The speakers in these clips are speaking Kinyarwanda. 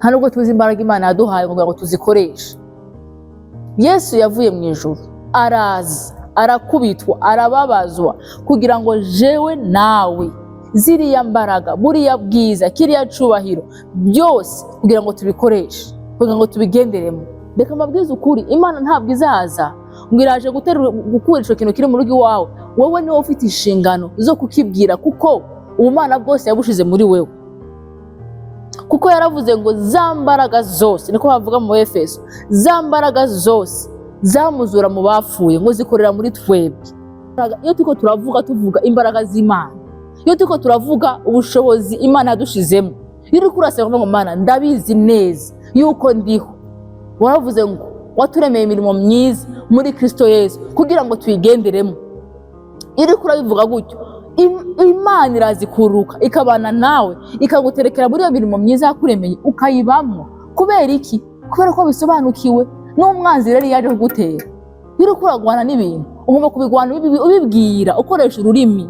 nta nubwo tuzi imbaraga Imana yaduhaye kugira ngo tuzikoreshe. Yesu yavuye mu ijuru araza arakubitwa arababazwa kugira ngo jewe nawe ziriya mbaraga buriya bwiza kiriya cubahiro byose kugira ngo tubikoreshe, kugira ngo tubigenderemo. Reka mbabwize ukuri, Imana ntabwo izaza ngo iraje gukura ico kintu kiri mu rugo iwawe, wowe niwe ufite inshingano zo kukibwira, kuko ubumana bwose yabushize muri wewe. Kuko yaravuze ngo za mbaraga zose, niko bavuga mu Efeso, za mbaraga zose zamuzura mu bapfuye ngo zikorera muri twebwe. Iyo turiko tuvuga imbaraga z'Imana, iyo turiko turavuga ubushobozi Imana yadushizemo, iyo uriko urasaba ngo Mana ndabizi neza yuko ndiho, waravuze ngo waturemeye imirimo myiza muri Kristo Yesu kugira ngo tuyigenderemo. Iyo uriko urabivuga gutyo, Imana irazikuruka ikabana nawe ikaguterekera muri iyo mirimo myiza yakuremeye ukayibamwo. Kubera iki? Kubera ko bisobanukiwe n'umwanzi rero yaje kugutera. Iyo uriko uragwana n'ibintu ugomba kubigwana ubibwira ukoresha ururimi.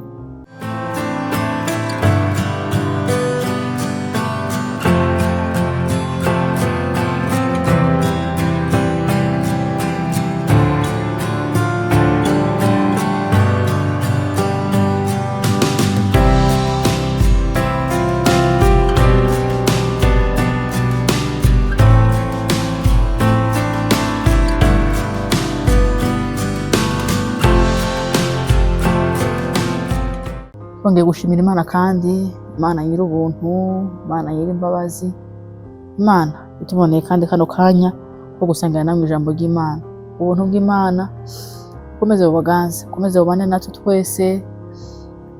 Twongeye gushimira Imana kandi Imana nyiri ubuntu, Imana nyiri imbabazi, Imana ituboneye kandi kano kanya ko gusangira namwe ijambo ry'Imana. Ubuntu bw'Imana bukomeze bubaganze, bukomeze bubane natwe twese.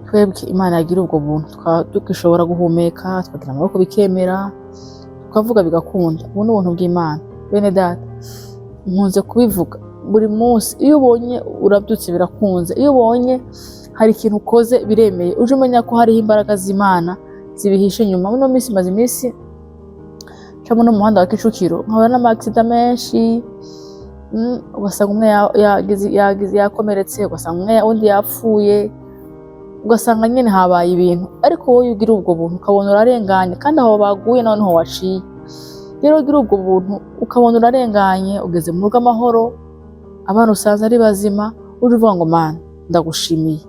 Twebwe Imana yagira ubwo buntu, tukishobora guhumeka, tukagira amaboko bikemera, tukavuga bigakunda. Ubu ni ubuntu bw'Imana. Bene data, nkunze kubivuga buri munsi, iyo ubonye urabyutse birakunze, iyo ubonye hari ikintu ukoze biremeye, uje umenya ko hariho imbaraga z'Imana zibihishe inyuma. Muno minsi maze iminsi camo no mu muhanda wa Kicukiro nkabona n'amaksida menshi, ugasanga umwe yakomeretse, ugasanga undi yapfuye, ugasanga nyene habaye ibintu. Ariko wowe ugira ubwo buntu ukabona urarenganye, kandi aho baguye noneho waciye. Rero ugira ubwo buntu ukabona urarenganye, ugeze mu rugo amahoro, abantu usanze ari bazima, uje uvuga ngo Mana ndagushimiye.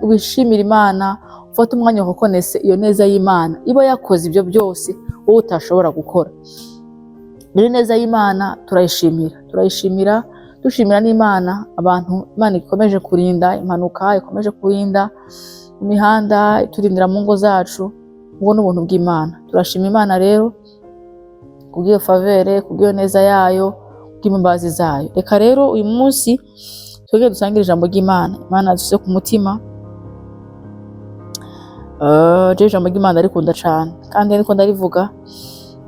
Ubishimira Imana, ufata umwanya wo kukonesa iyo neza y'Imana iba yakoze ibyo byose wowe utashobora gukora. Rero neza y'Imana turayishimira, dushimira n'Imana abantu Imana ikomeje kurinda, impanuka ikomeje kurinda imihanda, iturindira mu ngo zacu. Ubwo n'ubuntu bw'Imana. Turashima Imana rero kubw'iyo favere, kubw'iyo neza yayo, kubw'imbabazi zayo. Reka rero uyu munsi twege dusangire ijambo ry'Imana. Imana dufise ku mutima. Je ijambo ry'Imana arikunda cyane, kandi ariko ndarivuga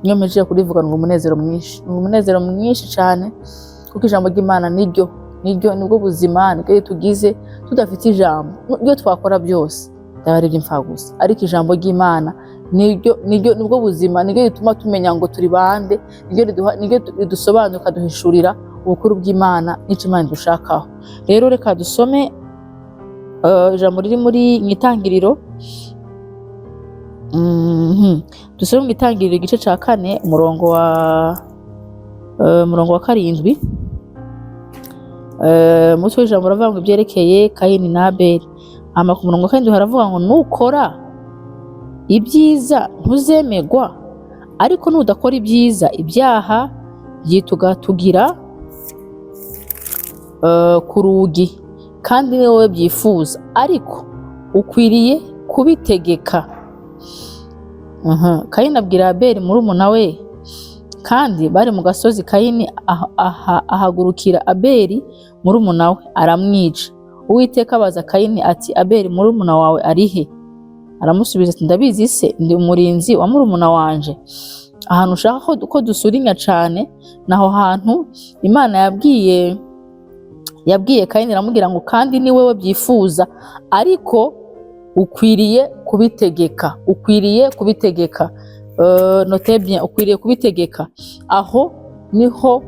niyo meje kurivuga ngo umunezero mwinshi cyane, kuko ijambo ry'Imana nibwo buzima, nibwo tugize. Tudafite ijambo ibyo twakora byose byaba ari iby'imfagusa, ariko ijambo ry'Imana nibwo buzima, nibwo bituma tumenya ngo turi bande, nibwo ridusobanuka, duhishurira ubukuru bw'Imana n'icyo Imana dushakaho. Rero reka dusome ijambo riri muri Mwitangiriro. Dusome mu Itangiriro igice ca 4 umurongo wa 7. Umutwe w'ijambo uravuga ngo ibyerekeye Kayini na Abeli. Ku murongo wa 7 haravuga ngo nukora ibyiza ntuzemegwa, ariko nudakora ibyiza ibyaha byitugatugira ku rugi, kandi ni wowe byifuza, ariko ukwiriye kubitegeka. Kayini abwira Abeli murumuna we, kandi bari mu gasozi. Kayini ahagurukira Abeli murumuna we aramwica. Uwiteka abaza Kayini ati Abeli murumuna wawe arihe? Aramusubiza ati ndabizi se, ndi umurinzi wa murumuna wanje. Ahantu ushaka ko dusurinya cyane naho hantu Imana yabwiye Kayini, aramubwira ngo kandi ni wewe byifuza, ariko ukwiriye kubitegeka. Notez bien, ukwiriye kubitegeka. Aho niho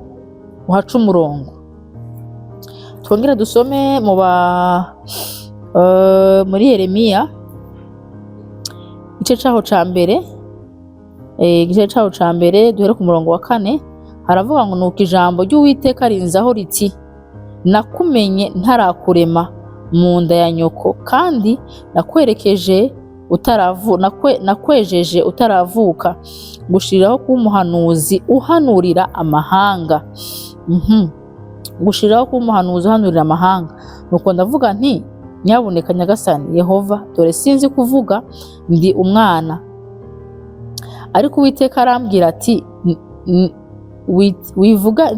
uhaca umurongo. Twongera dusome muri Yeremiya igice cyaho ca mbere igice cawo ca mbere duhere ku murongo wa 4 haravuga ngo nuko ijambo ry'Uwiteka rinzaho riti nakumenye ntarakurema mu nda ya nyoko kandi nakwejeje utaravuka gushiriraho kuba umuhanuzi uhanurira amahanga. Gushiriraho kuba umuhanuzi uhanurira amahanga. Nuko ndavuga nti nyabuneka Nyagasani Yehova, dore sinzi kuvuga, ndi umwana. Ariko Uwiteka arambwira ati wivuga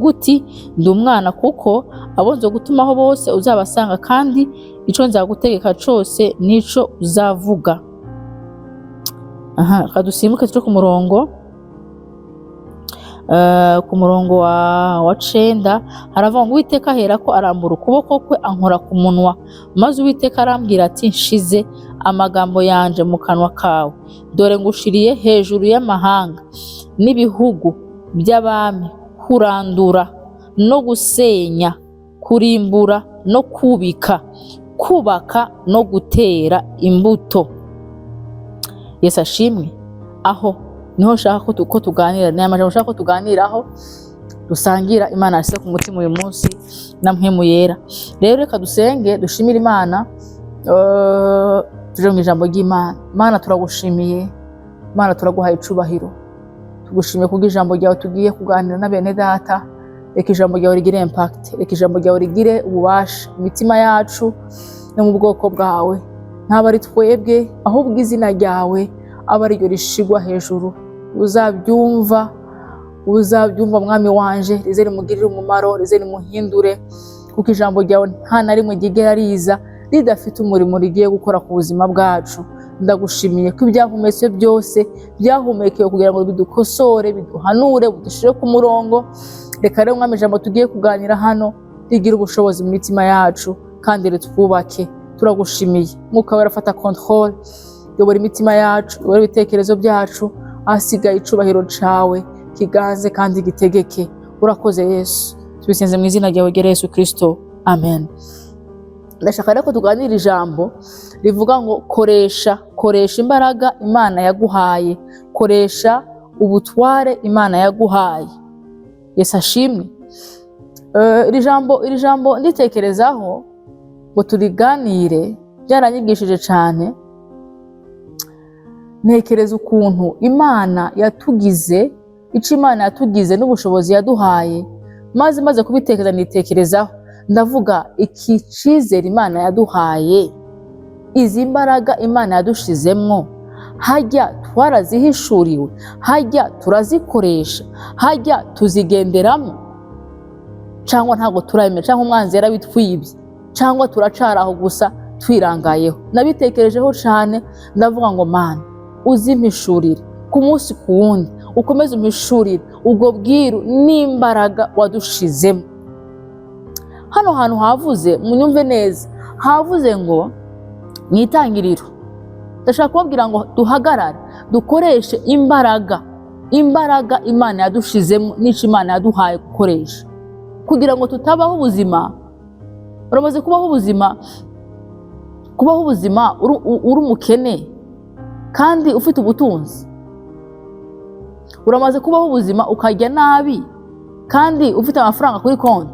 uti ndi umwana, kuko abo nzogutumaho bose uzabasanga, kandi ico nzagutegeka cose nico uzavuga. Kadusimbuke turi ku murongo wa 9 haravuga ngo Uwiteka aherako arambura ukuboko kwe ankora ku munwa, maze Uwiteka arambwira ati nshize amagambo yanje mu kanwa kawe, dore ngushiriye hejuru y'amahanga n'ibihugu by'abami, kurandura no gusenya, kurimbura no kubaka no gutera imbuto. Yesu ashimwe. Aho niho nshaka ko tuganira, ni amajambo nshaka ko tuganiraho, dusangira Imana yashyize ku mutima uyu munsi na mpwemu yera. Rero reka dusenge, dushimire Imana, tuje mu ijambo ry'Imana. Imana turagushimiye, Imana turaguhaye icubahiro, tugushimiye kubwo ijambo ryawe tugiye kuganira na bene data. Reka ijambo ryawe rigire impact, reka ijambo ryawe rigire ububasha imitima yacu no mu bwoko bwawe, ntaba ari twebwe ahubwo izina ryawe aba ari ryo rishigwa hejuru. Uzabyumva mwami wanje, rize rimugirire umumaro, rize rimuhindure, kuko ijambo ryawe nta na rimwe ryigera riza ridafite umurimo rigiye gukora ku buzima bwacu. Ndagushimiye ko ibyahumetse byose byahumekewe kugira ngo bidukosore, biduhanure, bidushire ku murongo. Reka rero mwami ijambo tugiye kuganira hano rigira ubushobozi mu mitima yacu kandi ritwubake. Turagushimiye Mwuka Wera, afata control, yobora imitima yacu, yobora ibitekerezo byacu, ahasigaye icubahiro cawe kiganze kandi gitegeke. Urakoze Yesu, tubisenze mu izina ryawe ryera Yesu Kristo, amen. Ndashaka rero ko tuganira ijambo rivuga ngo koresha imbaraga Imana yaguhaye, koresha ubutware Imana yaguhaye. Yesu ashimwe. Iri jambo nditekerezaho ngo turiganire, byaranyigishije cyane. Ntekereza ukuntu Imana yatugize, ico Imana yatugize n'ubushobozi yaduhaye, maze kubitekereza nitekerezaho, ndavuga iki cizere Imana yaduhaye, izi mbaraga Imana yadushizemwo, hajya twarazihishuriwe, hajya turazikoresha, hajya tuzigenderamo, cyangwa ntabwo turabimenya, cyangwa umwanzi yarabitwibye, cyangwa turacaraho gusa twirangayeho. Nabitekerejeho cyane, ndavuga ngo Mana uzimpishurire ku munsi ku wundi, ukomeze umpishurire ubwo bwiru n'imbaraga wadushizemo. Hano hantu havuze, munyumve neza, havuze ngo mwitangiriro. Ndashaka kubabwira ngo duhagarare, dukoreshe imbaraga Imana yadushizemo, n'ico Imana yaduhaye gukoresha, kugira ngo tutabaho ubuzima. Uramaze kubaho ubuzima uri umukene kandi ufite ubutunzi. Uramaze kubaho ubuzima ukarya nabi kandi ufite amafaranga kuri konti,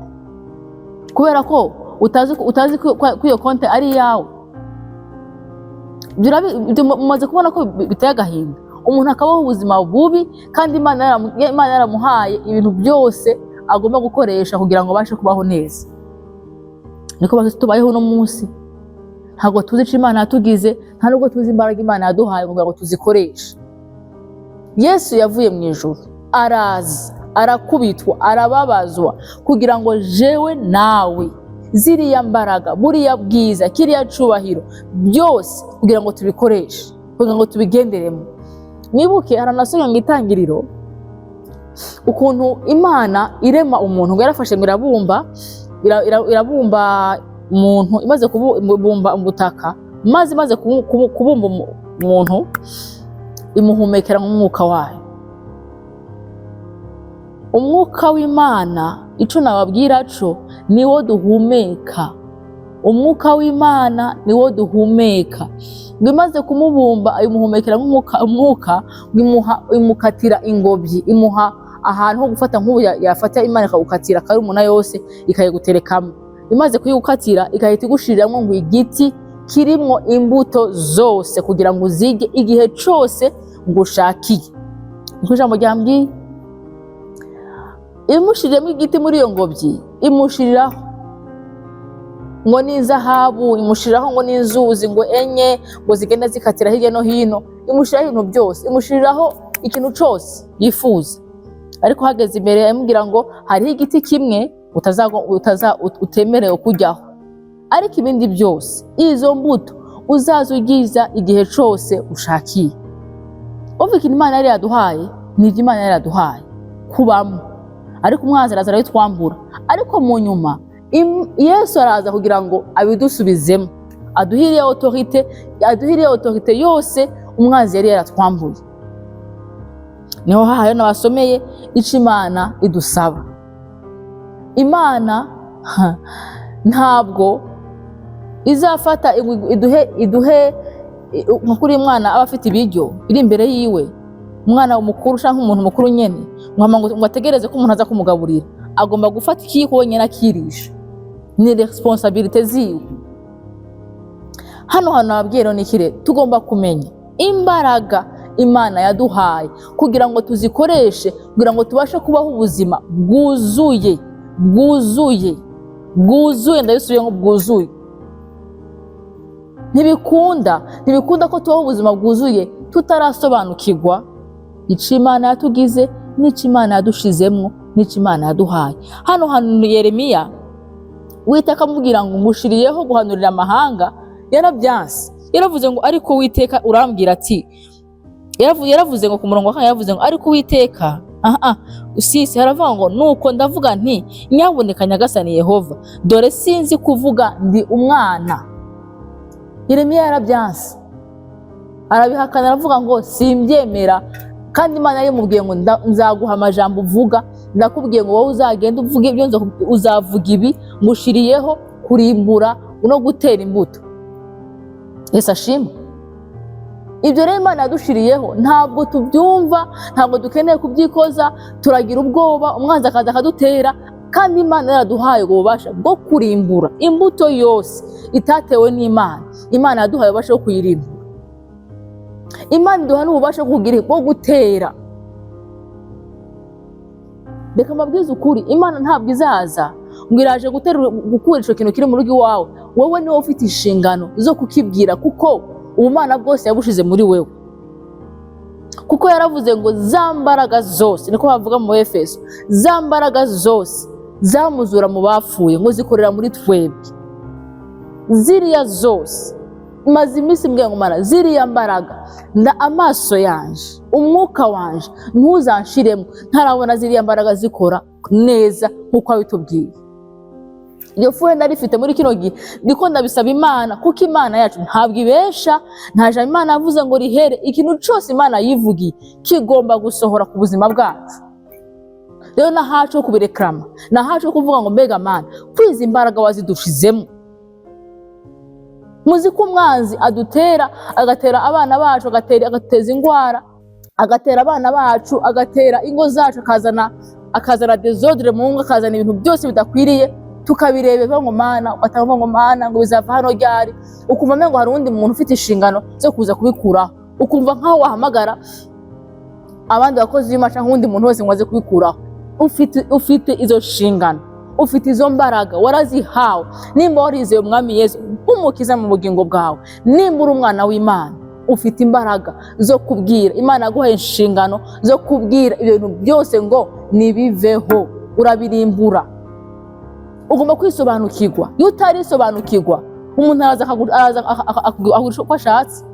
kubera ko utazi ko iyo konti ari yawe. Mumaze kubona ko biteye agahinda, umuntu akabaho ubuzima bubi kandi Imana yaramuhaye ibintu byose agomba gukoresha kugira ngo abashe kubaho neza. Niko tubayeho uno munsi, ntabwo tuzi ico Imana yatugize, nta nubwo tuzi imbaraga Imana yaduhaye kugira ngo tuzikoreshe. Yesu yavuye mu ijuru, araza, arakubitwa, arababazwa, kugira ngo jewe nawe ziriya mbaraga, buriya bwiza, kiriya cubahiro byose kugira ngo tubikoreshe, kugira ngo tubigenderemo. Nibuke haranasomye mu itangiriro ukuntu Imana irema umuntu, ngo yarafashe ngo irabumba umuntu, imaze kubumba ubutaka, maze kubumba umuntu imuhumekera mu mwuka wayo. Umwuka w'Imana ico nababwira co niwo duhumeka, umwuka w'Imana niwo duhumeka. Ngo imaze kumubumba ayimuhumekera umwuka, imukatira ingobyi, imuha ahantu ho gufata, nk'ubu yafata Imana ikagukatira karumuna yose ikayiguterekamo. Imaze kuyigukatira ikahita igushiriramwo ngo igiti kirimwo imbuto zose kugira ngo uzige igihe cose ngo ushakiye. Niko ijambo ryambwiye. Imushiriramo igiti muri iyo ngobyi, imushiriraho ngo n'izahabu, imushiriraho ngo n'inzuzi ngo enye ngo zigenda zikatira hirya no hino, imushiriraho ibintu byose, imushiriraho ikintu cose yifuza. Ariko hageze imbere yamubwira ngo hariho igiti kimwe utemerewe kujyaho, ariko ibindi byose izo mbuto uzaza ugiza igihe cose ushakiye. Umva ikintu Imana yari yaduhaye, nivyo Imana yari yaduhaye kubamo, ariko umwanzi araza arabitwambura. Ariko mu nyuma Yesu araza kugira ngo abidusubizemo, aduhiriye autorite yose umwanzi yari yaratwambuye. Niho hahayo nabasomeye ico Imana idusaba. Imana ntabwo izafata iduhe nko kuri mwana aba afite ibiryo biri imbere yiwe, umwana mukuru canke umuntu mukuru nyene, ngo ategereze ko umuntu aza kumugaburira. Agomba gufata ikiyiko wenyene akirisha, ni responsabilité ziwe. Hano nababwira nikire, tugomba kumenya imbaraga Imana yaduhaye kugira ngo tuzikoreshe, kugira ngo tubashe kubaho ubuzima bwuzuye, ndabisubiye ngo bwuzuye. Ntibikunda ko tubaho ubuzima bwuzuye tutarasobanukirwa ico Imana yatugize, n'ico Imana yadushizemwo, n'ico Imana yaduhaye. Hano Yeremiya Uwiteka amubwira ngo ngushiriyeho guhanurira amahanga, yarabyanse. Yaravuze ngo ariko Uwiteka urambwira ati, yaravuze ngo ku murongo wa 2 yaravuze ngo ariko Uwiteka usisi, haravuga ngo nuko ndavuga nti nyaboneka Nyagasani Yehova, dore sinzi kuvuga ndi umwana. Yeremiya yarabyanse, arabihakana, aravuga ngo simbyemera. Kandi Imana yamubwiye ngo nzaguha amajambo uvuga, ndakubwiye ngo wowe uzagenda uvuge ibyo uzavuga ibi, ngushiriyeho kurimbura no gutera imbuto. Yesu ashimwe. Ibyo rero Imana yadushiriyeho ntabwo tubyumva, ntabwo dukeneye kubyikoza, turagira ubwoba, umwanzi akaza akadutera. Kandi Imana yaraduhaye ububasha bwo kurimbura imbuto yose itatewe n'Imana. Imana yaduhaye ububasha bwo kuyirimbura. Imana iduha n'ububasha bwo gutera. Reka mbabwize ukuri, Imana ntabwo izaza ngo iraje gukura ico kintu kiri mu rugo iwawe. Wowe niwe ufite inshingano zo kukibwira, kuko ubumana bwose yabushize muri wewe. Kuko yaravuze ngo za mbaraga zose, niko bavuga mu Efeso, za mbaraga zose zamuzura mu bapfuye ngo zikorera muri twebwe. Ziriya zose maze iminsi mbwiye ngo Mana, ziriya mbaraga amaso yanje, umwuka wanje ntuzanshiremo ntarabona ziriya mbaraga zikora neza nkuko abitubwiye. Iyo fuhe narifite muri kino gihe ndiko ndabisaba Imana, kuko Imana yacu ntabwo ibesha. Ntaje Imana yavuze ngo rihere. Ikintu cyose Imana yivugiye kigomba gusohora ku buzima bwacu. Rero nahacu kubirekrama, nahacu kuvuga ngo mbega Mana, kwiza imbaraga wazidushizemo. Muzi ko umwanzi adutera, agatera abana bacu, agateza ingwara, agatera abana bacu, agatera ingo zacu, akazana desordre mu ngo, akazana ibintu byose bidakwiriye, tukabireba ngo Mana, batavuga ngo Mana ngo bizava hano ryari. Ukumva mengo hari undi muntu ufite inshingano zo kuza kubikuraho, ukumva nkaho wahamagara abandi bakozi b'imasha nk'undi muntu wese ngo aze kubikuraho. Ufite izo nshingano, ufite izo mbaraga, warazihawe. Nimba warizeye Umwami Yesu nk'umukiza mu bugingo bwawe, nimba uri umwana w'Imana, ufite imbaraga zo kubwira. Imana yaguhaye inshingano zo kubwira ibintu byose ngo nibiveho, urabirimbura. Ugomba kwisobanukirwa. Iyo utarisobanukirwa, umuntu araza akagurisha uko ashatse.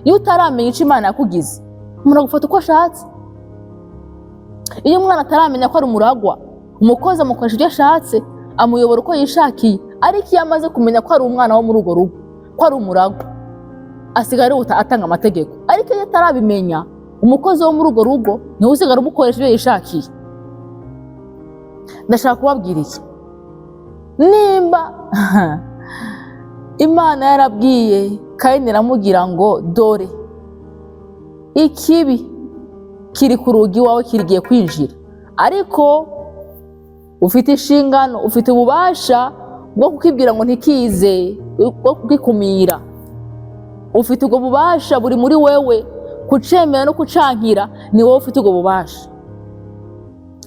Iyo utaramenya icyo Imana yakugize, umuntu agufata uko ashatse. Iyo umwana ataramenya ko ari umuragwa, umukozi amukoresha ibyo ashatse, amuyobora uko yishakiye. Ariko iyo amaze kumenya ko ari umwana wo muri urwo rugo, ko ari umuragwa, asigara atanga amategeko. Ariko iyo atarabimenya, umukozi wo muri urwo rugo niwe usigara umukoresha ibyo yishakiye. Ndashaka kubabwira iki? Nimba Imana yarabwiye Kayini iramubwira ngo dore ikibi kiri ku rugi wawe kirigiye kwinjira, ariko ufite inshingano, ufite ububasha bwo kukibwira ngo ntikize, bwo kugikumira. Ufite ubwo bubasha buri muri wewe, kucemera no kucankira ni wowe ufite ubwo bubasha.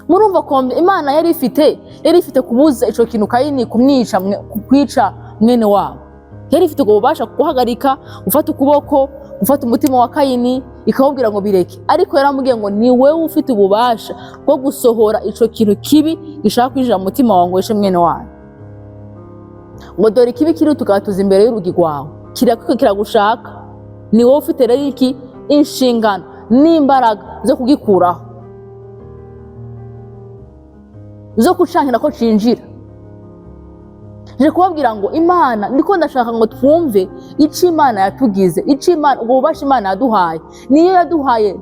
Murumva ko Imana yari ifite kubuza ico kintu Kayini kwica mwene wabo. Yari ifite ubwo bubasha guhagarika, gufata ukuboko, gufata umutima wa Kayini ikamubwira ngo bireke, ariko yaramubwiye ngo ni wewe ufite ububasha bwo gusohora ico kintu kibi gishaka kwinjira mu mutima wawe ngo wishe mwene wawe. Ngo dore ikibi kiri tukatuza imbere y'urugi rwawe, kiragushaka, ni wowe ufite rero iki inshingano n'imbaraga zo kugikuraho, zo kucankira ko cinjira. Je kubabwira ngo Imana, ndiko ndashaka ngo twumve ico Imana yatugize, ico Imana, ubwo bubasha Imana yaduhaye. Niyo yaduhaye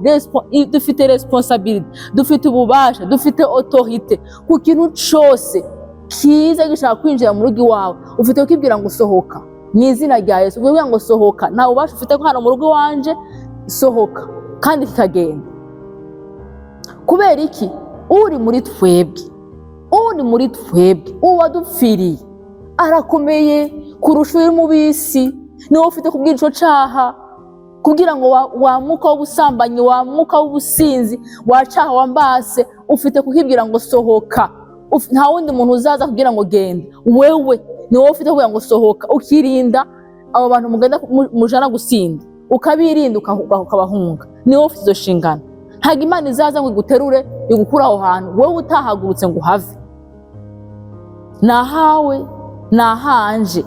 dufite responsabilité, dufite ububasha, dufite autorité ku kintu cose kiza gishaka kwinjira mu rugo wawe. Ufite kwibwira ngo sohoka mu izina rya Yesu, ubwira ngo sohoka, nta bubasha ufite ko hano mu rugo wanje, sohoka kandi kikagenda. Kubera iki? Uri muri twebwe, uwadupfiriye arakomeye kurusha uri mu bisi. Niwe ufite kubwira ico caha, kugira ngo wa mwuka w'ubusambanyi, wa mwuka w'ubusinzi, wa caha wambase, ufite kukibwira ngo sohoka. Nta wundi muntu uzaza kugira ngo genda, wewe niwe ufite kugira ngo sohoka, ukirinda abo bantu mugenda mujana gusinda, ukabirinda ukabahunga. Niwe ufite izo nshingano. Ntago Imana izaza ngo iguterure igukura aho hantu wowe utahagurutse ngo uhave. Nahawe nahanje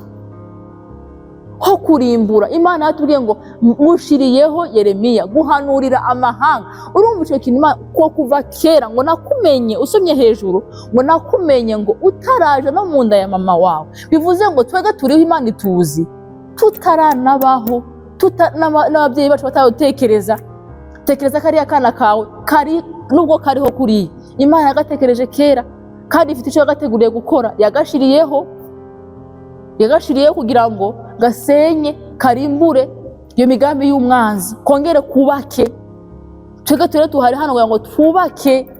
ho kurimbura. Imana yatubwiye ngo mushiriyeho Yeremiya guhanurira amahanga. Urumva ico kintu ko kuva kera ngo nakumenye, usomye hejuru ngo nakumenye ngo utaraje no mu nda ya mama wawe. Bivuze ngo twega turiho Imana ituzi tutaranabaho, n'ababyeyi bacu batawutekereza. Tekereza kariya kana kawe kari nubwo kariho kuriya, Imana yagatekereje kera kandi ifite icyo yagateguriye gukora. Yagashiriyeho kugira ngo gasenye, karimbure iyo migambi y'umwanzi, kongere kubake. Twebwe ture tuhari hano kugira ngo twubake,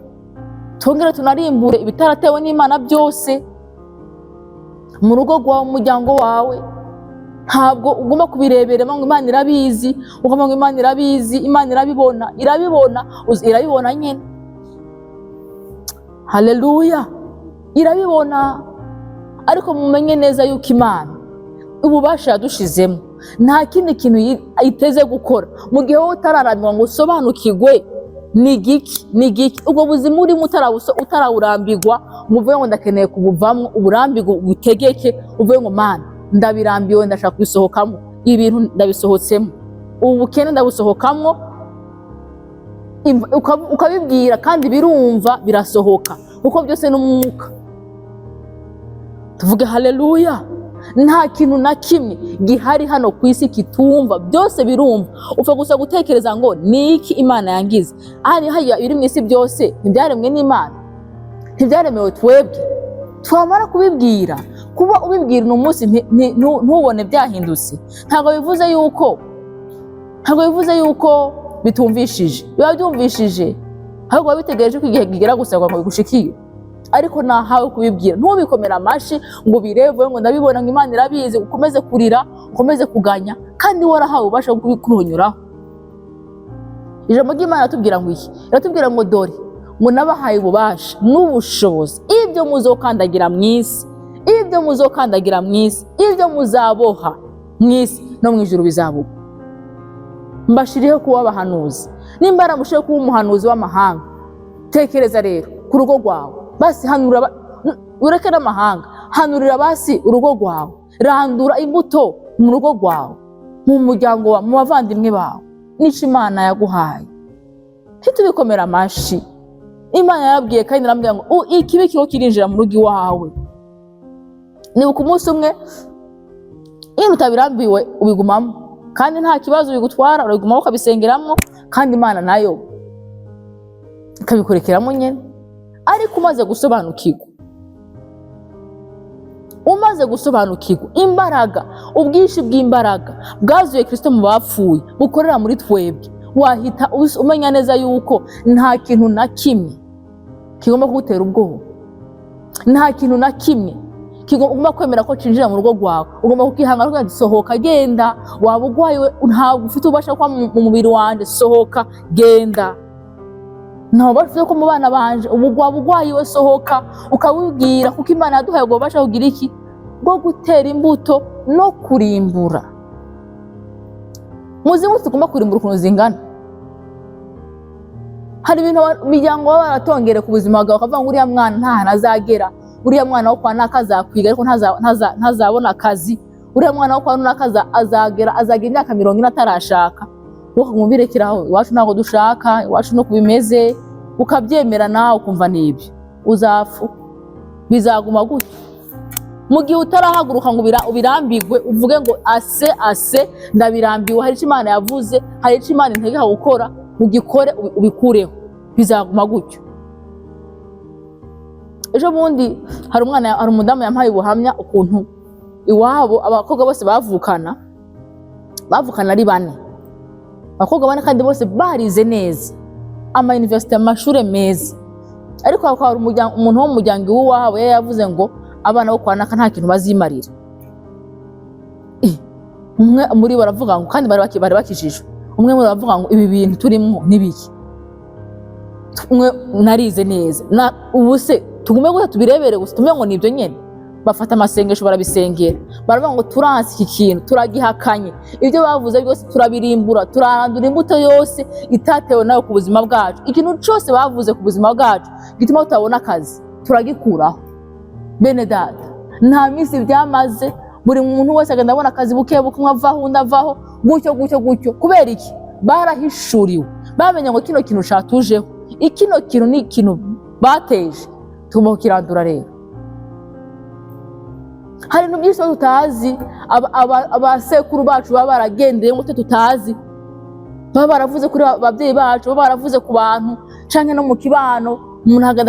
tongere tunarimbure ibitaratewe n'Imana byose mu rugo rwawe, mu muryango wawe. Ntabwo ugomba kubireberera ngo Imana irabizi, ukavuga ngo Imana irabizi, Imana irabibona nyene. Haleluya, irabibona. Ariko mumenye neza yuko Imana ububasha yadushizemo nta kindi kintu iteze gukora mu gihe wowe utararambiwe ngo usobanukirwe ni giki ubwo buzima urimo utarawurambirwa. Muvuye ngo ndakeneye kubuvamwo, uburambirwe utegeke, uvuye ngo Mana ndabirambiwe, ndashaka kubisohokamo, ibintu ndabisohotsemo, ubukene ndabusohokamo, ukabibwira kandi birumva, birasohoka, kuko byose n'umwuka. Tuvuge haleluya. Nta kintu na kimwe gihari hano ku isi kitumva, byose birumva. Upfa gusa gutekereza ngo niki Imana yangize. Hariya biri mu isi byose ntibyaremwe n'Imana, ntibyaremewe twebwe. Twamara kubibwira, kuba ubibwira umunsi ntubone byahindutse, ntabwo bivuze yuko bitumvishije. Biba byumvishije, ahubwo bitegereje ko igihe kigera gusa ngo bigushikire. Ariko nahawe kubibwira, ntubikomera amashi ngo bireve ngo ndabibona ngo Imana irabizi, ukomeze kurira, ukomeze kuganya, kandi warahawe ubasha kubikurunyuraho. Ijambo ry'Imana ratubwira ngo iki? Ratubwira ngo dore ngo nabahaye ububasha n'ubushobozi ibyo muzokandagira mu isi, ibyo muzaboha mu isi no mu ijuru bizabuka. Mbashiriyeho kuba abahanuzi. Nimba aramushiye kuba umuhanuzi w'amahanga, tekereza rero ku rugo rwawe. Basi hanura, ureke n'amahanga, hanurira basi urugo rwawe, randura imbuto mu rugo rwawe, mu muryango wawe, mu bavandimwe bawe. Nico Imana yaguhaye, ntitubikomera amashi. Imana yarabwiye kandi narambwira ngo ikibi kiho kirinjira mu rugo iwawe. Nibuka umunsi umwe, iyo utabirambiwe ubigumamo, kandi nta kibazo bigutwara, urabigumamo ukabisengeramo, kandi Imana nayo ikabikurekeramo nyene. Ariko umaze gusobanukirwa, umaze gusobanukirwa imbaraga, ubwinshi bw'imbaraga bwazuye Kristo mu bapfuye bukorera muri twebwe, wahita umenya neza yuko nta kintu na kimwe kigomba kugutera ubwoba, nta kintu na kimwe kigomba kwemera ko cinjira mu rugo rwawe. Ugomba kukihangana kugira sohoka, genda. Waba ugwaye ntabwo ufite ubasha kwa mu mubiri wanje, sohoka genda. Ntabwo bafite ko mu bana banje waba ugwaye we, sohoka ukabubwira, kuko Imana yaduhaye ubwo bubasha kugira iki, bwo gutera imbuto no kurimbura. Muzi ngo tugomba kurimbura ukuntu zingana. Hari ibintu imiryango baba baratongere ku buzima bwawe, ukavuga ngo uriya mwana nta nazagera, uriya mwana wo kwa naka azakwiga ariko ntazabona akazi, uriya mwana wo kwa naka azagira imyaka 40 atarashaka. Wowe kumvirekeraho, iwacu ntabwo dushaka, iwacu no kubimeze, ukabyemera nawe ukumva nibyo, uzapfu. Bizaguma gutyo mu gihe utarahaguruka ngo ubirambigwe, uvuge ngo ase ndabirambiwe. Hari icyo Imana yavuze, hari icyo Imana integeka gukora, ugikore ubikureho. Bizaguma gutyo. Ejo bundi hari umudamu yampaye ubuhamya ukuntu iwabo abakobwa bose bavukana ari 4. Abakobwa 4 kandi bose barize neza, ama university, amashure meza, ariko hakaba umuntu wo mu muryango w'iwabo yavuze ngo abana bo kwa naka nta kintu bazimarira. Umwe muri baravuga ngo, kandi bari bakijijwe, umwe muri baravuga ngo ibi bintu turimo nibiki, umwe narize neza na ubuse tugume gusa tubirebere gusa tumenye ngo nibyo nyene. Bafata amasengesho barabisengera, baravuga ngo turansi iki kintu, turagihakanye, ibyo bavuze byose turabirimbura, turarandura imbuto yose itatewe nayo ku buzima bwacu. Ikintu cyose bavuze ku buzima bwacu gituma tutabona akazi, turagikuraho. Bene data, nta minsi byamaze, buri muntu wese agenda abona akazi buke buke, ndavaho gutyo. Kubera iki? Barahishuriwe, bamenye ngo kino kintu cyatujeho, ikino kintu ni ikintu bateje, tugomba kukirandura rero. Hari ibintu byinshi tutazi, abasekuru bacu baba baragendeye ngo tutazi, baba baravuze kuri ababyeyi bacu, baba baravuze ku bantu canke no mu kibano, umuntu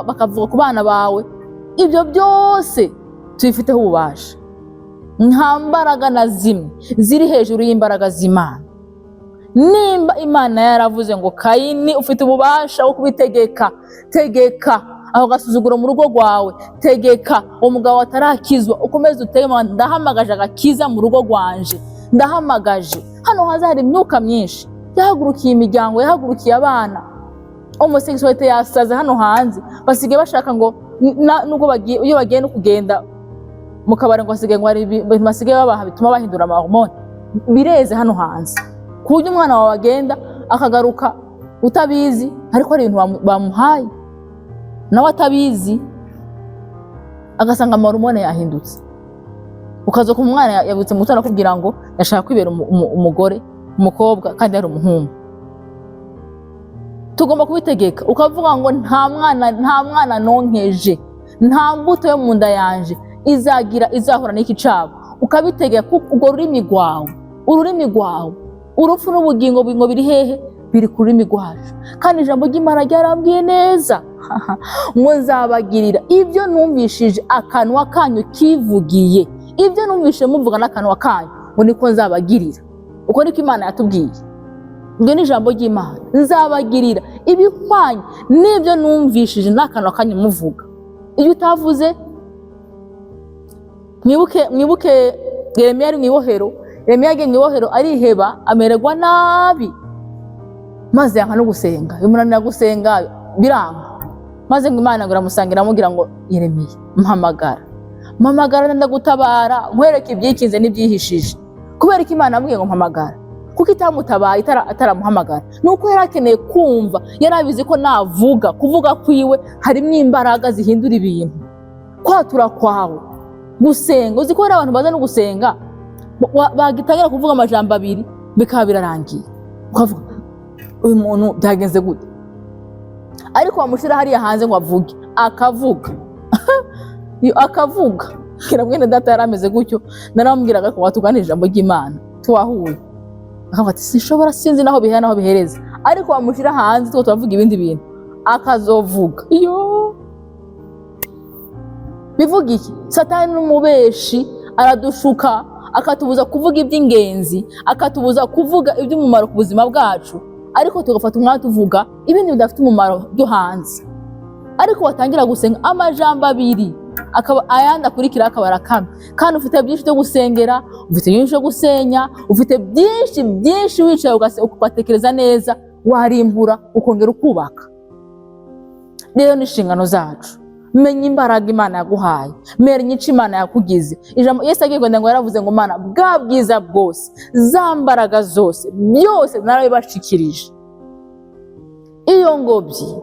bakavuga ku bana bawe. Ibyo byose tubifiteho ububasha. Nta mbaraga na zimwe ziri hejuru y'imbaraga z'Imana. Nimba Imana yaravuze ngo Kayini ufite ububasha wo kubitegeka, tegeka aho gasuzuguro mu rugo rwawe, tegeka umugabo atarakizwa ukomeze utema. Ndahamagaje agakiza mu rugo rwanje, ndahamagaje. Hano hazari imyuka myinshi yahagurukiye imiryango, yahagurukiye abana. Homosexuality yasaze hano hanze, basigaye bashaka ngo nubwo iyo bagiye no kugenda mu kabari ngo basigaye ngo hari ibintu basigaye babaha bituma bahindura amahormone. Bireze hano hanze ku buryo umwana wawe agenda akagaruka utabizi, ariko ari ibintu bamuhaye nawe atabizi, agasanga amahormone yahindutse. Ukaza ku mwana yabutse mu tana kugira ngo yashaka kwibera umugore, umukobwa, kandi ari umuhungu. Tugomba kubitegeka, ukavuga ngo nta mwana nonkeje, nta mbuto yo mu nda yanje izahura n'iki cabo. Ukabitegeka kuko ururimi rwawe, urupfu n'ubugingo biri hehe? Biri ku rurimi rwacu. Kandi ijambo ry'Imana ryarambwiye neza ngo nzabagirira ibyo numvishije akanwa kanyu kivugiye. Ibyo numvishije muvuga n'akanwa kanyu ngo niko nzabagirira. Uko niko Imana yatubwiye. Ngo ni ijambo ry'Imana, nzabagirira ibihwanye n'ibyo numvishije n'akanwa kanyu muvuga. Iyo utavuze, mwibuke Yeremiya ari mwibohero. Yeremiya agiye mwibohero ariheba, amererwa nabi, maze yanga no gusenga. Umunanira gusenga biranga, maze ngo Imana ngo iramusangira amubwira ngo Yeremiya mpamagara ndagutabara, nkwereke ibyikinze n'ibyihishije. Kubera ko Imana amubwiye ngo mpamagara, kuko itamutabaye ataramuhamagara, nuko yari akeneye kumva. Yari abizi ko navuga, kuvuga kwiwe harimo imbaraga zihindura ibintu. Kwatura kwawe, gusenga, uzi ko hari abantu baza no gusenga bagitangira kuvuga amajambo 2 bikaba birarangiye, ukavuga uyu muntu byagenze gute? Ariko wamushira hariya hanze ngo avuge, akavuga kira mwene data yarameze gutyo. Naramubwiraga ko watuganira ijambo ry'Imana tuwahuye, akavuga ati sinshobora, sinzi naho bihera naho bihereza. Ariko wamushira hanze tuvuga ibindi bintu akazovuga. Iyo bivuga iki? Satani n'umubeshi aradushuka akatubuza kuvuga iby'ingenzi, akatubuza kuvuga iby'umumaro ku buzima bwacu, ariko tugafata umwanya tuvuga ibindi bidafite umumaro byo hanze. Ariko watangira gusenga amajambo abiri akaba ayandi akurikira akaba arakame, kandi ufite byinshi byo gusengera, ufite byinshi byo gusenya, ufite byinshi wicaye ugatekereza neza, warimbura ukongera ukubaka. Rero ni inshingano zacu. Menya imbaraga Imana yaguhaye, menya icyo Imana yakugize. Ijambo Yesu agiye kwenda ngo yaravuze ngo Mana bwa bwiza bwose, za mbaraga zose, byose narabibashikirije. Iyo ngobyi,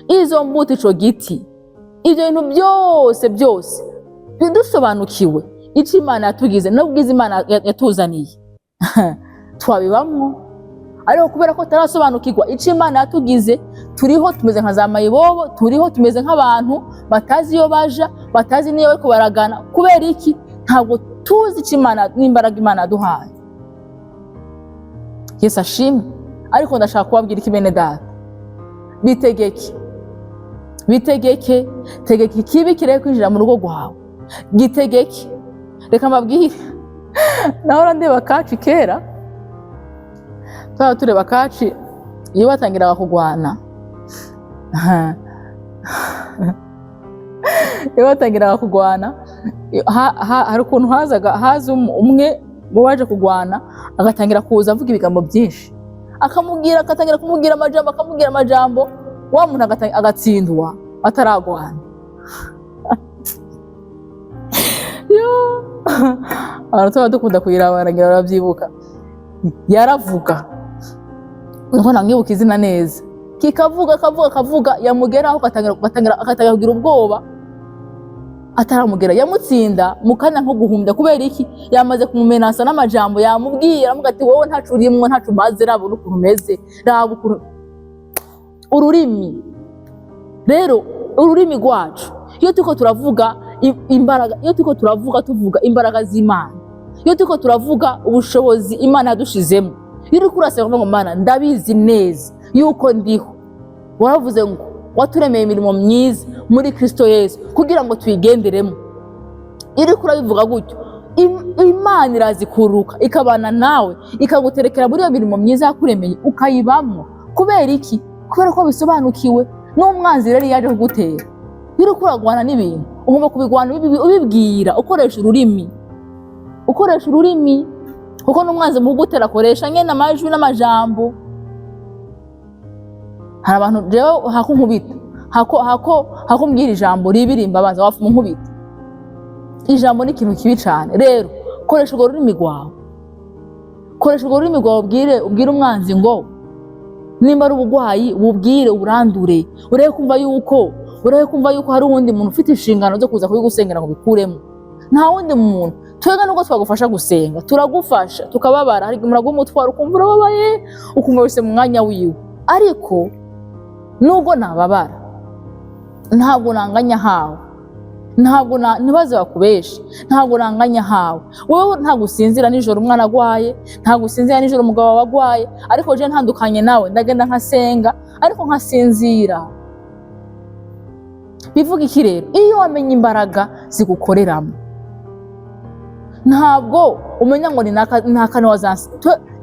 izo mbuto, ico giti, ibyo bintu byose bidusobanukiwe icyo Imana yatugize n'ubwiza Imana yatuzaniye twabibamwo. Ariko kubera ko tarasobanukirwa icyo Imana yatugize, turiho tumeze nka za mayibobo, turiho tumeze nk'abantu batazi iyo baja, batazi niyo bariko baragana. Kubera iki? Ntabwo tuzi icyo Imana n'imbaraga Imana yaduhaye. Yesu ashimwe. Ariko ndashaka kubabwira iki bene data, bitegeke ikibi kireke kwinjira mu rugo rwawe, gitegeke. Reka mbabwire, nahora ndeba kaci kera, twaba tureba kaci iyo batangiraga kugwana, hari ukuntu haza umwe mu baje kugwana agatangira kuza avuga ibigambo byinshi, agatangira kumubwira amajambo, wa muntu agatsindwa ataragwana. Abantu tuba dukunda kuyiraba nagira barabyibuka. Yaravuga ngo namwibuka izina neza, kikavuga yamugeraho agatangira kugira ubwoba, ataramugera yamutsinda mu kanya nko guhumbya. Kubera iki? Yamaze kumumenasa n'amajambo yamubwira, amuga ati wowe ntacu urimwo, ntacu maze, raba ukuntu umeze, raba ukuntu. Ururimi rero, ururimi rwacu, iyo turiko turavuga imbaraga, iyo turiko tuvuga imbaraga z'Imana, iyo turiko turavuga ubushobozi Imana yadushizemo, iyo uriko urasaba ngo Mana ndabizi neza yuko ndiho, waravuze ngo waturemeye imirimo myiza muri Kristo Yesu kugira ngo tuyigenderemo. Iyo uriko urabivuga gutyo, Imana irazikuruka ikabana nawe, ikaguterekera muri iyo mirimo myiza yakuremeye ukayibamwo. Kubera iki? Kubera ko bisobanukiwe n'umwanzi rero yaje kugutera. Iyo uriko uragwana n'ibintu, ugomba kubigwana ubibwira, ukoresha ururimi, kuko n'umwanzi mu kugutera akoresha nyene amajwi n'amajambo. Hari abantu jewe hakunkubita, hakumbwira ijambo ribirimba baza wafu nkubita. Ijambo ni ikintu kibi cyane. Rero koresha urwo rurimi rwawe, ubwire umwanzi ngo nimba ari ubugwayi bubwire, urandure, urebe kumva yuko hari uwundi muntu ufite inshingano zo kuza kubigusengera ngo bikuremo. Nta wundi muntu. Twega nubwo twagufasha gusenga, turagufasha, tukababara, hari murago umutwaro ukumva urababaye, ukumva wese mu mwanya wiwe. Ariko nubwo nababara, ntabwo nanganya hawe, ntibaze bakubeshe, ntabwo nanganya hawe. Wowe ntabwo usinzira nijoro umwana agwaye, ntabwo usinzira nijoro umugabo wawe agwaye, ariko je ntandukanye nawe, ndagenda nkasenga ariko nkasinzira. Bivuga iki rero? Iyo wamenye imbaraga zigukoreramo, ntabwo umenya ngo ni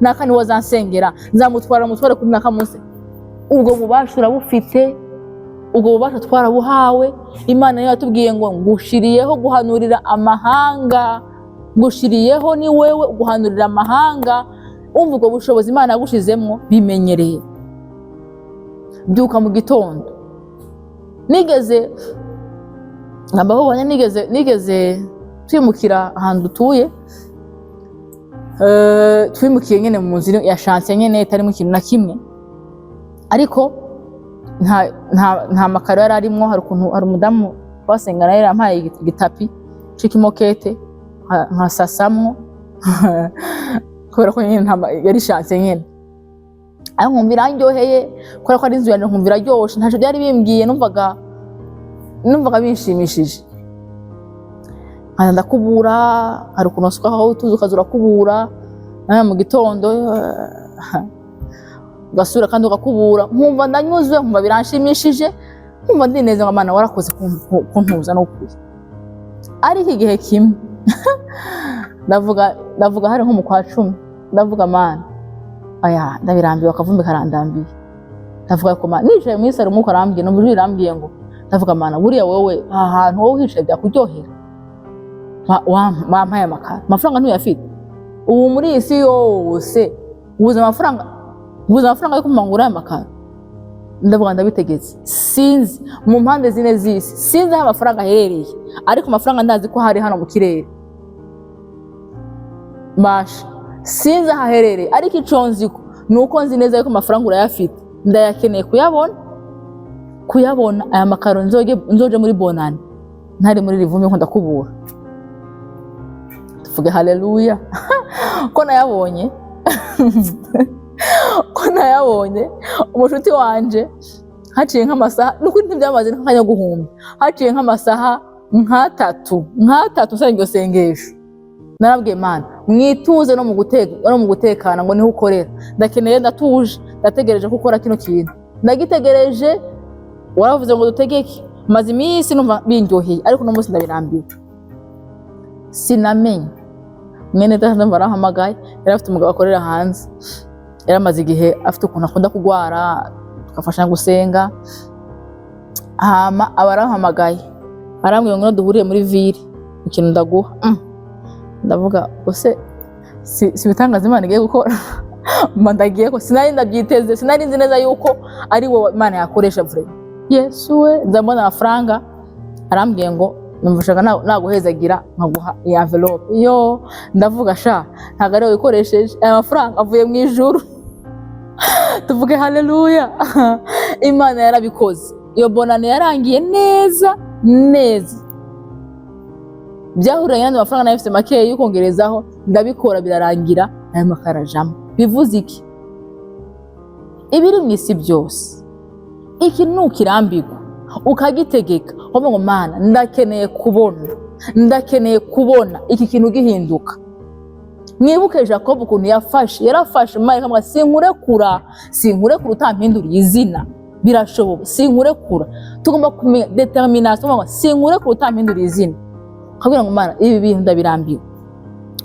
nakani wazansengera, nzamutware kuri nakamunsi. Ubwo bubasha urabufite, ubwo bubasha twarabuhawe. Imana niyo yatubwiye ngo ngushiriyeho guhanurira amahanga, ngushiriyeho ni wewe guhanurira amahanga. Umva ubwo bushobozi Imana yagushizemo, bimenyereye. Byuka mu gitondo. Nigeze twimukira ahantu dutuye, twimukiye nyene mu nzira ya chantier nyene itarimo ikintu na kimwe, ariko nta makaro yari arimo. Hari umudamu twasengana yari ampaye igitapi c'ikimokete nkasasamwo kubera ko nyene yari chantier nyene. Aho nkumvira anjyoheye, kubera ko ari inzu yanjye, nkumvira ryoshe, ntaco byari bimbwiye, numvaga binshimishije. Ndakubura, hari ukuntu wasukaho utuzi ukazura kubura, mu gitondo ugasura kandi ugakubura, nkumva ndanyuzwe, nkumva biranshimishije, nkumva ndineze ngo Mana warakoze kuntuza n'ukuri. ariko igihe kimwe ndavuga hari nko mu kwa 10 ndavuga mana aya ndabirambiye akavumbi karandambiye ndavuga ko mana nicaye mu isaro muko arambye no muri rambye ngo ndavuga mana buriya wowe ahantu wowe hicaye byakuryohera wampaye amakara amafaranga ntuyafite ubu muri isi yose ubuze amafaranga yo kumangura amakara ndavuga ndabitegetse sinzi mu mpande zine z'isi sinzi aho amafaranga aherereye ariko amafaranga ndazi ko hari hano mu kirere basha sinzi aho aherereye ariko ico nziko nuko nzi neza yuko amafaranga urayafite ndayakeneye kuyabona aya makaro nzoje muri bonane ntari muri rivumbi nko ndakubura tuvuge haleluya ko nayabonye umushuti wanje haciye nk'amasaha nuko ntibyamaze nkanya guhumba haciye nk'amasaha nk'atatu nsengero sengesho narabwiye mana mwituze no mu gutekana ngo niho ukorera ndakeneye ndatuje ndategereje ko ukora kino kintu ndagitegereje waravuze ngo dutegeke maze iminsi numva binjoheye ariko no munsi ndabirambiwe sinamenye mwene data barahamagaye yari afite umugabo akorera hanze yaramaze igihe afite ukuntu akunda kugwara tukafasha gusenga hama abarahamagaye arambwiye ngo duhuriye muri ville ikintu ndaguha ndavuga ose si bitangaza Imana igiye gukora mandagiye ko sinari ndabyiteze sinari nzi neza yuko ari wowe Imana yakoresha vure Yesu we ndabona amafaranga arambwiye ngo numvushaka naguhezagira nkaguha iyi envelope yo ndavuga sha ntago ari wikoresheje aya mafaranga avuye mu ijuru tuvuge haleluya Imana yarabikoze iyo bonane yarangiye neza byahuranye n'andi mafaranga nayifite make yukongerezaho ndabikora birarangira aya makarajamo bivuze iki ibiri mu isi byose iki nukirambirwa ukagitegeka hobe ngo mana ndakeneye kubona iki kintu gihinduka mwibuke Jacob ukuntu yarafashe Imana kamwe sinkurekura utampinduriye izina birashoboka sinkurekura tugomba kumenya determination ngo sinkurekura utampinduriye izina kabira ngo mana ibi bintu ndabirambiwe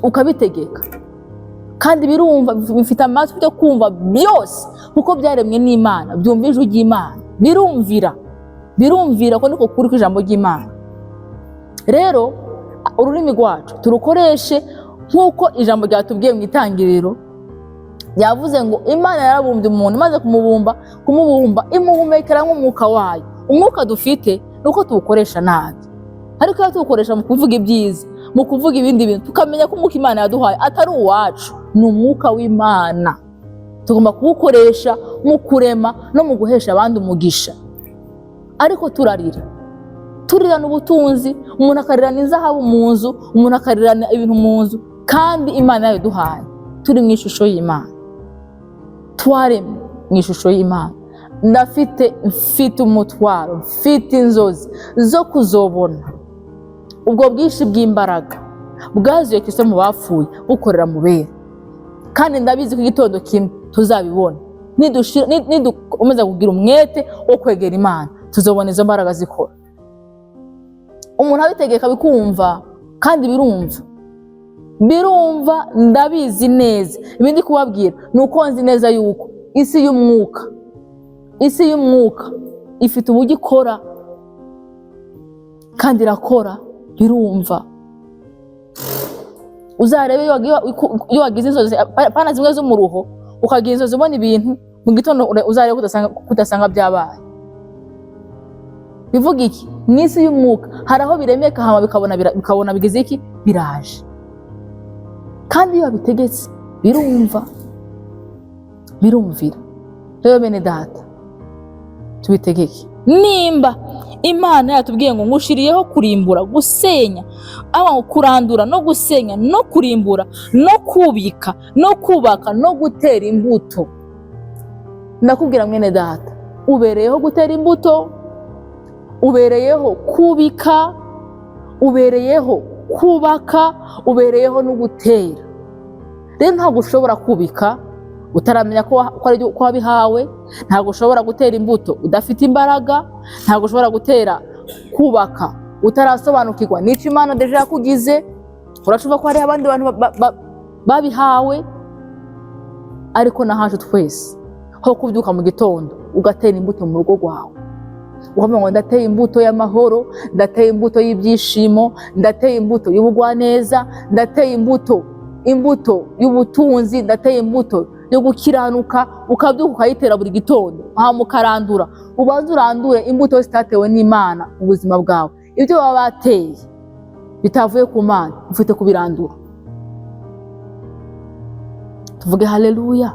ukabitegeka kandi birumva bifite amatwi yo kumva byose kuko byaremwe n'Imana byumva ijwi ry'Imana birumvira ko niko kuri kw'ijambo ry'Imana rero ururimi rwacu turukoreshe nkuko ijambo ryatubwiye mu itangiriro yavuze ngo Imana yarabumbye umuntu maze kumubumba imuhumekera nk'umwuka wayo umwuka dufite nuko tuwukoresha nabi ariko iyo tuwukoresha mu kuvuga ibyiza mu kuvuga ibindi bintu tukamenya ko umwuka Imana yaduhaye atari uwacu ni umwuka w'Imana tugomba kuwukoresha mu kurema no mu guhesha abandi umugisha ariko turirana ubutunzi umuntu akarirana inzahabu mu nzu umuntu akarirana ibintu mu nzu kandi Imana yaduhaye turi mu ishusho y'Imana twaremwe mu ishusho y'Imana mfite umutwaro mfite inzozi zo kuzobona ubwo bwinshi bw'imbaraga bwazuye Kristo mu bapfuye bukorera mu bera kandi ndabizi ko igitondo kimwe tuzabibona nidukomeza kugira umwete wo kwegera Imana tuzobona izo mbaraga zikora umuntu abitegeka bikumva kandi birumva ndabizi neza ibindi kubabwira nuko nzi neza yuko isi y'umwuka ifite uburyo ikora kandi irakora birumva uzarebe iyo wagize inzozi pana zimwe z'umuruho ukagira inzozi ubona ibintu mu gitondo uzarebe kudasanga byabaye bivuga iki mw'isi y'umwuka hari aho biremeka hama bikabona bigize iki biraje kandi iyo bitegetse birumvira rero bene data tubitegeke nimba Imana yatubwiye ngo ngushiriyeho kurimbura gusenya kurandura no gusenya no kurimbura no kubika no kubaka no gutera imbuto ndakubwira mwene data ubereyeho gutera imbuto ubereyeho kubika ubereyeho kubaka ubereyeho no gutera rero ntabwo ushobora kubika utaramenya ko wabihawe ntabwo ushobora gutera imbuto udafite imbaraga ntabwo ushobora kubaka utarasobanukirwa n'ico Imana deja yakugize. Urashobora ko hari abandi bantu babihawe, ariko nahaje twese ho kubyuka mu gitondo ugatera imbuto mu rugo rwawe, ukavuga ngo ndateye imbuto y'amahoro, ndateye imbuto y'ibyishimo, ndateye imbuto y'ubugwaneza, ndateye imbuto y'ubutunzi, ndateye imbuto yo gukiranuka. Ukabyuka ukayitera buri gitondo, hama ukarandura. Ubanza urandure imbuto zitatewe n'Imana mu buzima bwawe. Ibyo baba bateye bitavuye ku Mana ufite kubirandura. Tuvuge haleluya,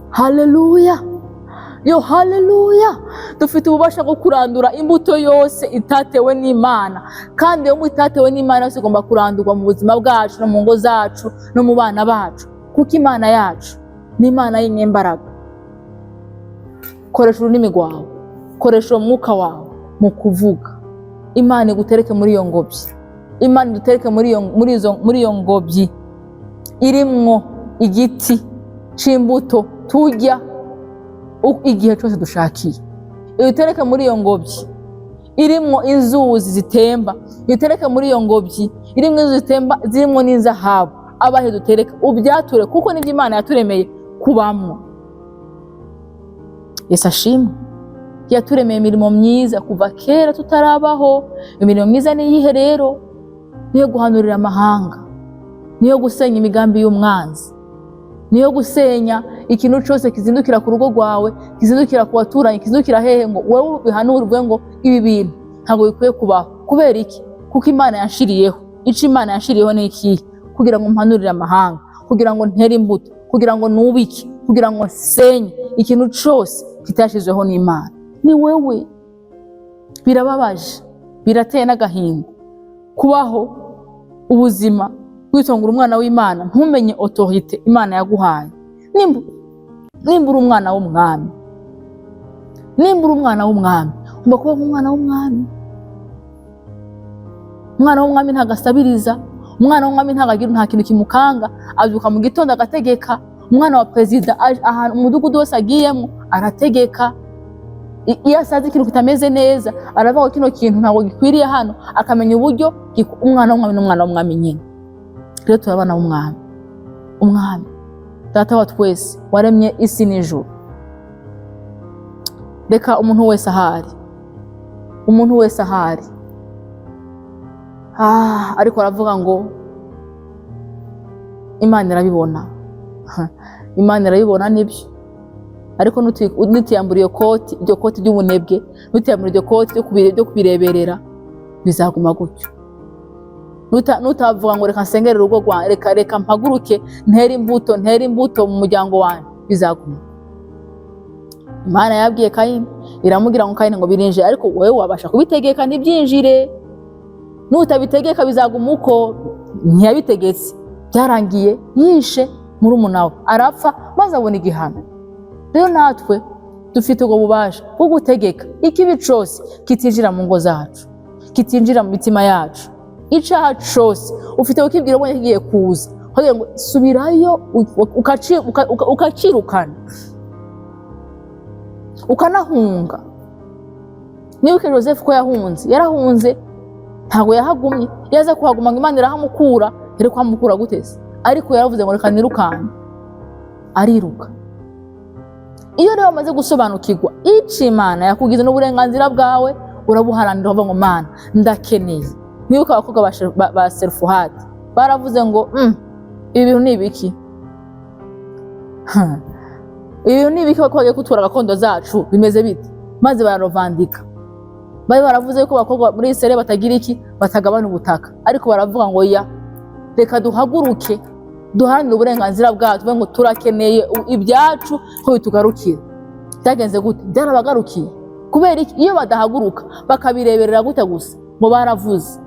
haleluya, yo haleluya. Dufite ububasha bwo kurandura imbuto yose itatewe n'Imana, kandi iyo mbuto itatewe n'Imana yose igomba kurandurwa mu buzima bwacu no mu ngo zacu no mu bana bacu, kuko Imana yacu ni Imana y'inyembaraga. Koresha ururimi rwawe, koresha umwuka wawe mu kuvuga. Imana igutereke muri iyo ngobyi, Imana idutereke muri iyo ngobyi irimwo igiti c'imbuto turya igihe cyose dushakiye. Idutereke muri iyo ngobyi irimwo inzuzi zitemba, idutereke muri iyo ngobyi irimwo inzuzi zitemba zirimo n'inzahabu. Abahe dutereke ubyature, kuko nibyo Imana yaturemeye kubamwo. Yesu ashimwe. Yaturemeye imirimo myiza kuva kera tutarabaho. Imirimo myiza ni iyihe rero? Niyo guhanurira amahanga, niyo gusenya imigambi y'umwanzi, niyo gusenya ikintu cyose kizindukira ku rugo rwawe, kizindukira ku baturanyi, kizindukira hehe, ngo wowe bihanure uvuge ngo ibi bintu ntabwo bikwiye kubaho. Kubera iki? Kuko Imana yanshiriyeho. Ico Imana yanshiriyeho ni iki? Kugira ngo mpanurire amahanga, kugira ngo ntere imbuto, kugira ngo nubike, kugira ngo senye ikintu cyose kitashizweho n'Imana. Ni wewe. Birababaje, birateye n'agahinda kubaho ubuzima witongura umwana w'Imana ntumenye autorité Imana yaguhaye. Nimba uri umwana w'umwami, nimba uri umwana w'umwami, ugomba kuba nk'umwana w'umwami. Umwana w'umwami ntagasabiriza, umwana w'umwami nta kintu kimukanga, abyuka mu gitondo agategeka. Umwana wa perezida ahantu umudugudu wose agiyemo arategeka. Iyo asaze ikintu kitameze neza aravuga kino kintu ntabwo gikwiriye hano, akamenya uburyo. Umwana w'umwami n'umwana w'umwami nyine. Rero turi abana b'umwami. Umwami Data wa twese waremye isi n'ijuru. Reka umuntu wese ahari, umuntu wese ahari ariko aravuga ngo Imana irabibona. Imana irabibona nibyo, ariko nutiyambura iryo koti ry'ubunebwe, nutiyambura iryo koti ryo kubireberera, bizaguma gutyo. Nutavuga ngo reka nsengere urugo rwanjye, reka mpaguruke ntere imbuto mu muryango wanjye, bizaguma. Imana yabwiye Kayini, iramubwira ngo Kayini ngo birinjire, ariko wowe wabasha kubitegeka ntibyinjire. Nutabitegeka bizaguma uko. Ntiyabitegetse, byarangiye yishe murumuna we, arapfa maze abona igihano. Rero natwe dufite ubwo bubasha bwo gutegeka ikibi cyose kitinjira mu ngo zacu, kitinjira mu mitima yacu. Icaha cyose ufite ukibwira ubonye kigiye kuza, kugira ngo subirayo ukacirukana, ukanahunga. Nibuke Joseph ko yahunze, yarahunze ntabwo yahagumye. Yaza kuhaguma ngo Imana irahamukura, iri kuhamukura gutese, ariko yaravuze ngo reka nirukane, ariruka. Iyo rero wamaze gusobanukirwa ico Imana yakugize n'uburenganzira bwawe, urabuharanira uvuga ngo Mana ndakeneye. Nibuka abakobwa ba Serufuhadi baravuze ngo ibi bintu ni ibiki? Ibi bintu ni ibiki ko bagiye kutura gakondo zacu bimeze bite? Maze bararovandika. Bari baravuze yuko abakobwa muri Isirayeli batagira iki, batagabana ubutaka, ariko baravuga ngo ya reka duhaguruke duharanire uburenganzira bwacu, tuvuge ngo turakeneye ibyacu ko bitugarukira. Byagenze gute? Byarabagarukiye. Kubera iki? Iyo badahaguruka bakabireberera gute gusa ngo baravuze,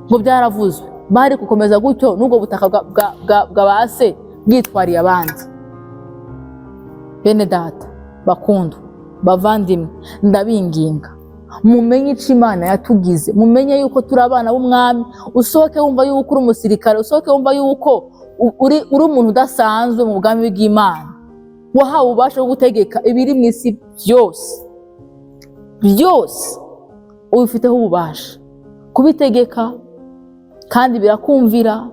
ngo byaravuzwe, bari gukomeza gutyo n'ubwo butaka bwa base bwitwariye abandi. Bene data bakundwa, bavandimwe, ndabinginga mumenye ico Imana yatugize, mumenye yuko turi abana b'umwami. Usohoke wumva yuko uri umusirikare, usohoke wumva yuko uri umuntu udasanzwe mu bwami bw'Imana. Wahawe ububasha bwo gutegeka ibiri mu isi byose, byose ubifiteho ububasha. kubitegeka kandi birakumvira.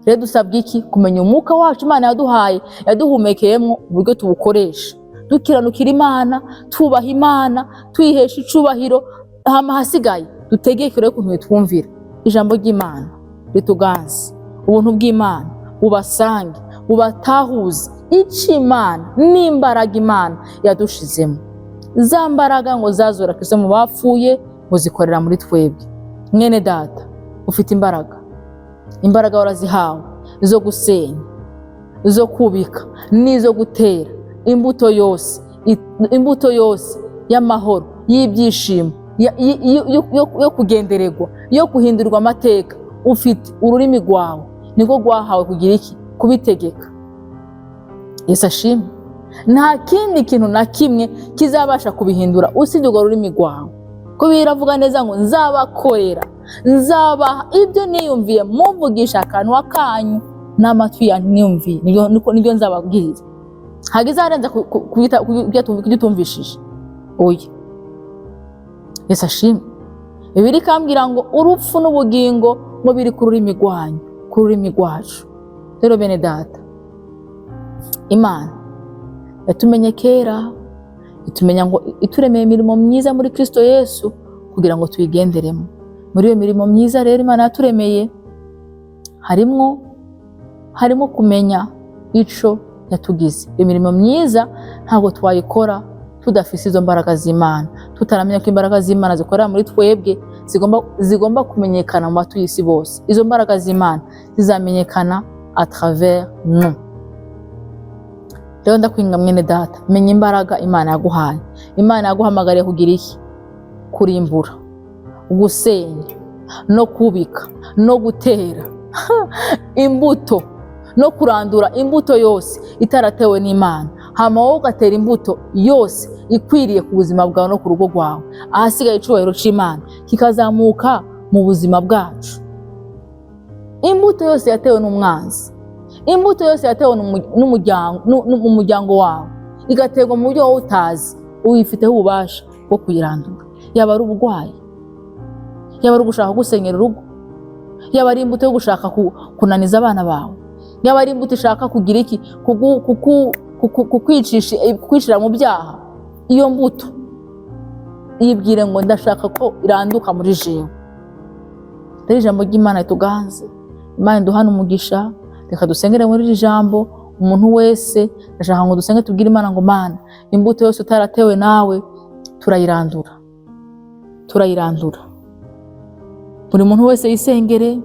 Rero dusabwe iki? Kumenya umwuka wacu Imana yaduhaye, yaduhumekeyemo uburyo tubukoresha, dukiranukira Imana, tubaha Imana, tuyihesha icubahiro. Hama hasigaye dutegeke rero ukuntu twumvira ijambo ry'Imana rituganze. Ubuntu bw'Imana bubasange, bubatahuze ico Imana n'imbaraga Imana yadushizemo. Za mbaraga ngo zazura Kristo mu bapfuye ngo zikorera muri twebwe. Mwene data, ufite imbaraga. Imbaraga warazihawe zo gusenya, zo kubika, nizo gutera imbuto yose y'amahoro, y'ibyishimo, yo kugendererwa, yo guhindurirwa amateka. Ufite ururimi rwawe niko rwahawe kugira iki? Kubitegeka. Yesu ashimwe. Nta kindi kintu na kimwe kizabasha kubihindura usibye urwo rurimi rwawe. Ko biravuga neza ngo nzabakorera, nzabaha ibyo niyumviye, muvugisha akanwa kanyu n'amatwi yanyu niyumviye, nibyo nzababwiriza. Hagize arenza kubyo tumvishije. Oya. Yesu ashimwe. Bibiri kambwira ngo urupfu n'ubugingo ngo biri ku rurimi rwanyu, ku rurimi rwacu. Rero bene data, Imana yatumenye kera, itumenya ngo ituremeye imirimo myiza muri Kristo Yesu kugira ngo tuyigenderemo. Muri iyo mirimo myiza rero Imana yaturemeye harimo kumenya ico yatugize. Iyo mirimo myiza ntabwo twayikora tudafise izo mbaraga z'Imana, tutaramenya ko imbaraga z'Imana zikorera muri twebwe zigomba kumenyekana mu batuye isi bose. Izo mbaraga z'Imana zizamenyekana à travers nous. Rero ndakwinga mwene data, menya imbaraga Imana yaguhaye. Imana yaguhamagariye kugira iki? Kurimbura, gusenya, no kubika, no gutera imbuto, no kurandura imbuto yose itaratewe n'Imana. Hama wowe ugatera imbuto yose ikwiriye ku buzima bwawe no ku rugo rwawe. Ahasigaye icubahiro c'Imana kikazamuka mu buzima bwacu. Imbuto yose yatewe n'umwanzi, imbuto yose yatewe n'umuryango wawe, igaterwa mu buryo wowe utazi, uyifiteho ububasha bwo kuyirandura. Yaba ari uburwayi, yaba ari ugushaka gusenyera urugo, yaba ari imbuto yo gushaka kunaniza abana bawe, yaba ari imbuto ishaka kugira iki? Kukwicira mu byaha. Iyo mbuto yibwire ngo ndashaka ko iranduka muri jewe. Rero ijambo ry'Imana rituganze. Imana duhana umugisha. Reka dusengere muri iri jambo. Umuntu wese ndashaka ngo dusenge tubwire Imana ngo Mana, imbuto yose utaratewe nawe turayirandura, turayirandura. Buri muntu wese yisengere,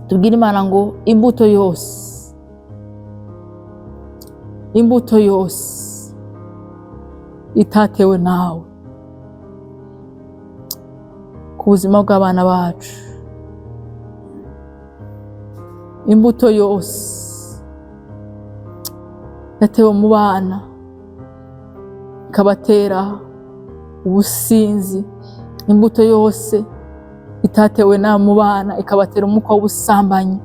tubwire Imana ngo imbuto yose itatewe nawe ku buzima bw'abana bacu, imbuto yose yatewe mu bana ikabatera ubusinzi, imbuto yose itatewe nawe mu bana ikabatera umwuka w'ubusambanyi,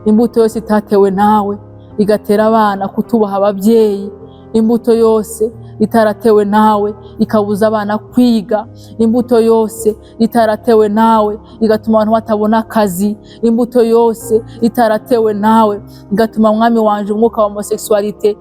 imbuto yose itatewe nawe igatera abana kutubaha ababyeyi, imbuto yose itaratewe nawe ikabuza abana kwiga, imbuto yose itaratewe nawe igatuma abantu batabona akazi, imbuto yose itaratewe nawe igatuma mwami wanje umwuka wa homosexualité,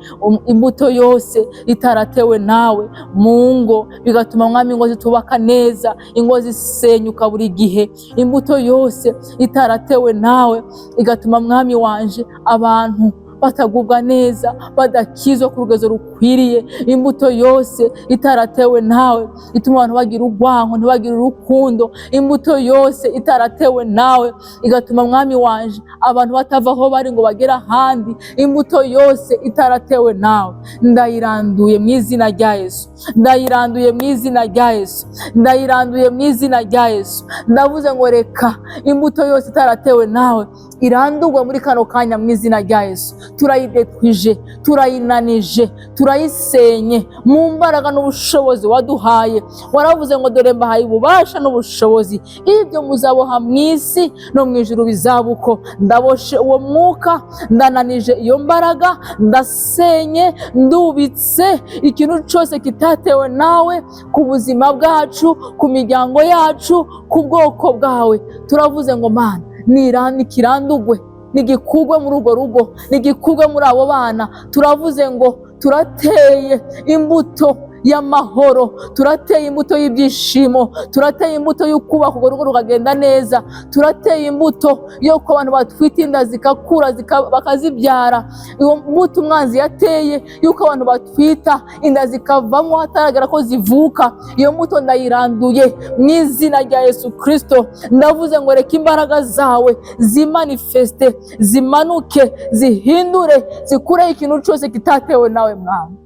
imbuto yose itaratewe nawe mu ngo bigatuma mwami ingo zitubaka neza, ingo zisenyuka buri gihe, imbuto yose itaratewe nawe igatuma mwami wanje abantu batagubwa neza, badakizwa ku rugezo rukwiriye, imbuto yose itaratewe nawe ituma abantu bagira urwango, ntibagira urukundo, imbuto yose itaratewe nawe igatuma mwami wanje abantu batava aho bari ngo bagera ahandi, imbuto yose itaratewe nawe ndayiranduye mu izina rya Yesu, ndayiranduye mu izina rya Yesu, ndayiranduye mu izina rya Yesu. Ndavuze ngo reka imbuto yose itaratewe nawe irandurwe muri kano kanya mu izina rya Yesu. Turayidetwije, turayinanije, turayisenye mu mbaraga n'ubushobozi waduhaye. Waravuze ngo dore mbahaye ububasha n'ubushobozi, ibyo muzaboha mu isi no mu ijuru bizabuko. Ndaboshe uwo mwuka, ndananije iyo mbaraga, ndasenye, ndubitse ikintu cyose kitatewe nawe ku buzima bwacu, ku miryango yacu, ku bwoko bwawe. Turavuze ngo Mana, nikirandugwe, nigikugwe muri urwo rugo, nigikugwe muri abo bana. Turavuze ngo turateye imbuto y'amahoro, turateye imbuto y'ibyishimo, turateye imbuto y'ukubaka urwo rugo rukagenda neza, turateye imbuto y'uko abantu batwita inda zigakura bakazibyara. Iyo mbuto umwanzi yateye y'uko abantu batwita inda zikavamo hataragera ko zivuka, iyo mbuto ndayiranduye mu izina rya Yesu Kristo. Ndavuze ngo reka imbaraga zawe zimanifeste, zimanuke, zihindure, zikureho ikintu cyose kitatewe nawe Mwami.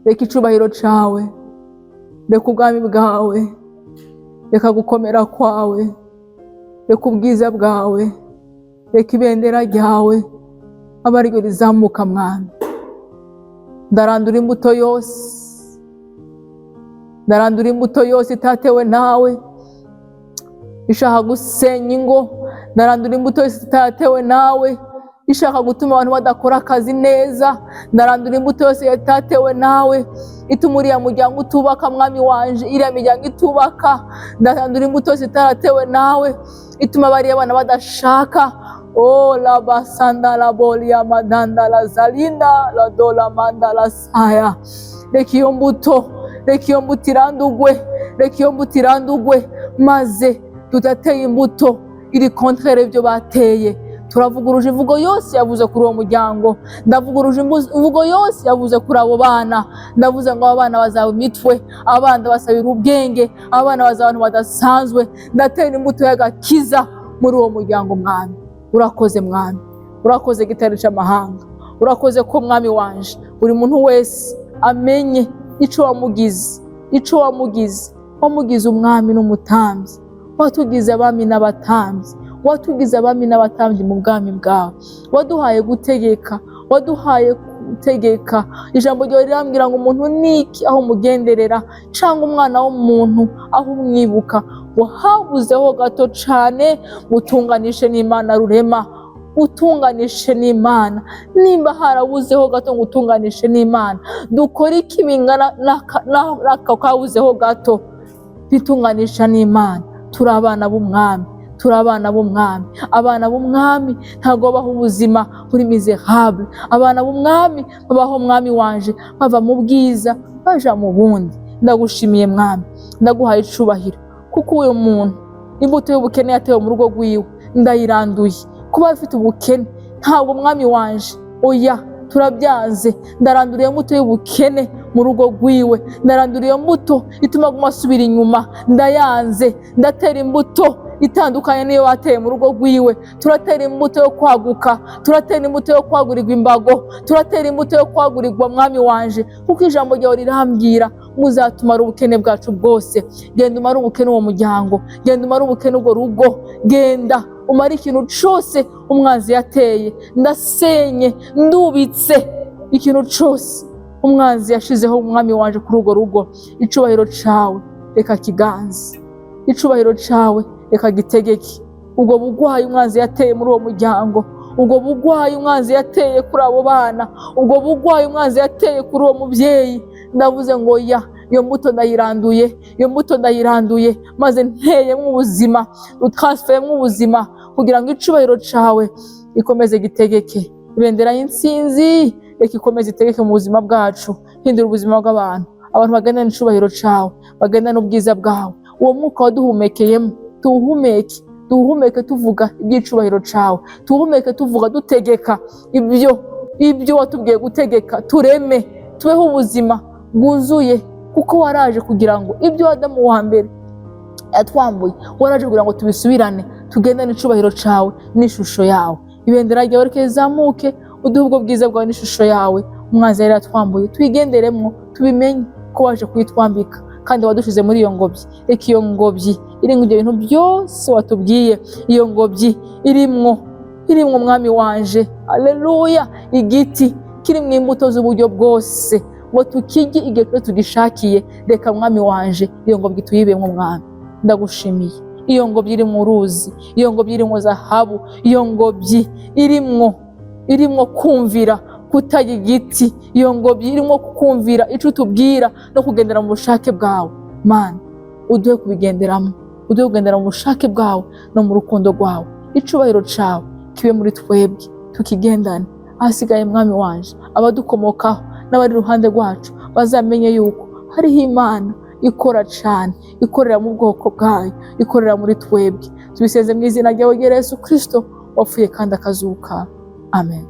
Reka icubahiro cawe, reka ubwami bwawe, reka gukomera kwawe, reka ubwiza bwawe, reka ibendera ryawe abe ariryo rizamuka Mwami. Ndarandura imbuto yose, ndarandura imbuto yose itatewe nawe ishaka gusenya ingo. Ndarandura imbuto yose itatewe nawe ishaka gutuma abantu badakora akazi neza. Ndarandura imbuto yose yatatewe nawe ituma uriya muryango utubaka Mwami wanje, iriya miryango itubaka. Ndarandura imbuto yose itaratewe nawe ituma bariya abana badashaka. Oh la basanda la bolia madanda la zalinda la dola manda la saya. Reka iyo mbuto, reka iyo mbuto irandugwe, reka iyo mbuto irandugwe, maze tudateye imbuto iri kontrere ibyo bateye. Turavuguruje imvugo yose yavuze kuri uwo muryango, ndavuguruje imvugo yose yavuze kuri abo bana. Ndavuze ngo abana bazaba imitwe, abana basabira ubwenge, abana bazaba abantu badasanzwe. Ndatera imbuto y'agakiza muri uwo muryango Mwami. Urakoze Mwami, urakoze gitare cy'amahanga, urakoze ko Mwami wanje buri muntu wese amenye ico wamugize, ico wamugize. Wamugize umwami n'umutambyi, watugize abami n'abatambyi, watugize abami n'abatambyi mu bwami bwawe. Waduhaye gutegeka, waduhaye gutegeka. Ijambo ryawe rirambwira ngo umuntu niki aho mugenderera, cyangwa umwana w'umuntu aho umwibuka. Wahabuzeho gato cyane, mutunganishe n'Imana rurema, utunganishe n'Imana. Nimba harabuzeho gato ngo utunganishe n'Imana, dukore iki bingana n'aka kabuzeho gato, bitunganisha n'Imana. Turi abana b'umwami, turi abana b'umwami. Abana b'umwami ntabwo babaho ubuzima buri miserable. Abana b'umwami babaho Mwami wanje bava mu bwiza baja mu bundi. Ndagushimiye Mwami, ndaguhaye icubahiro, kuko uyu muntu imbuto y'ubukene yatewe mu rugo rwiwe ndayiranduye. Kuba afite ubukene ntabwo Mwami wanje, oya turabyanze. Ndarandura iyo mbuto y'ubukene mu rugo rwiwe, ndarandura iyo mbuto ituma aguma asubira inyuma, ndayanze. Ndatera imbuto itandukanye niyo wateye mu rugo rwiwe. Turatera imbuto yo kwaguka, turatera imbuto yo kwagurirwa imbago, turatera imbuto yo kwagurirwa Mwami wanje, kuko ijambo ryawe rirambwira muzatumara ubukene bwacu bwose. Genda umare ubukene uwo muryango, genda umare ubukene urwo rugo, genda umare ikintu cyose umwanzi yateye. Ndasenye, ndubitse ikintu cyose umwanzi yashizeho Mwami wanje kuri urwo rugo. Icubahiro cawe reka kiganze, icubahiro cawe reka gitegeke. Ubwo bugwayi umwanzi yateye muri uwo muryango, ubwo bugwayi umwanzi yateye kuri abo bana, ubwo bugwayi umwanzi yateye kuri uwo mubyeyi, ndavuze ngo ya iyo mbuto ndayiranduye, iyo mbuto ndayiranduye, maze nteyemo ubuzima, utransferemo ubuzima, kugira ngo icubahiro cawe ikomeze gitegeke. Ibendera y'intsinzi reka ikomeze itegeke mu buzima bwacu. Hindura ubuzima bw'abantu, abantu bagenda n'icubahiro cawe, bagenda n'ubwiza bwawe. Uwo mwuka waduhumekeyemo tuwuhumeke, tuwuhumeke tuvuga iby'icubahiro cawe, tuwuhumeke tuvuga dutegeka ibyo watubwiye gutegeka. Tureme, tubeho ubuzima bwuzuye, kuko waraje kugira ngo ibyo Adamu wa mbere yatwambuye, waraje kugira ngo tubisubirane, tugende n'icubahiro cawe n'ishusho yawe. Ibendera ryawe reka rizamuke, uduhe ubwo bwiza bwawe n'ishusho yawe umwanzi yari yatwambuye, tuyigenderemo, tubimenye ko waje kuyitwambika, kandi wadushize muri iyo ngobyi. Reka iyo ngobyi irimwo ibyo bintu byose watubwiye, iyo ngobyi irimwo mwami wanje, haleluya, igiti kirimwo imbuto z'uburyo bwose ngo tukirye igihe cyose tugishakiye. Reka mwami wanje iyo ngobyi tuyibemwo mwami. Ndagushimiye iyo ngobyi iri mu ruzi, iyo ngobyi iri mu zahabu, iyo ngobyi irimwo kumvira kutaya igiti, iyo ngobyi irimo kumvira ico utubwira no kugendera mu bushake bwawe. Mana, uduhe kubigenderamo, uduhe kugendera mu bushake bwawe no mu rukundo rwawe. Icubahiro cawe kibe muri twebwe, tukigendane. Ahasigaye mwami wanje, abadukomokaho n'abari iruhande rwacu bazamenye yuko hariho Imana ikora cane, ikorera mu bwoko bwayo, ikorera muri twebwe. Tubisenze mu izina ryawe Yesu Kristo wapfuye kandi akazuka. Amen.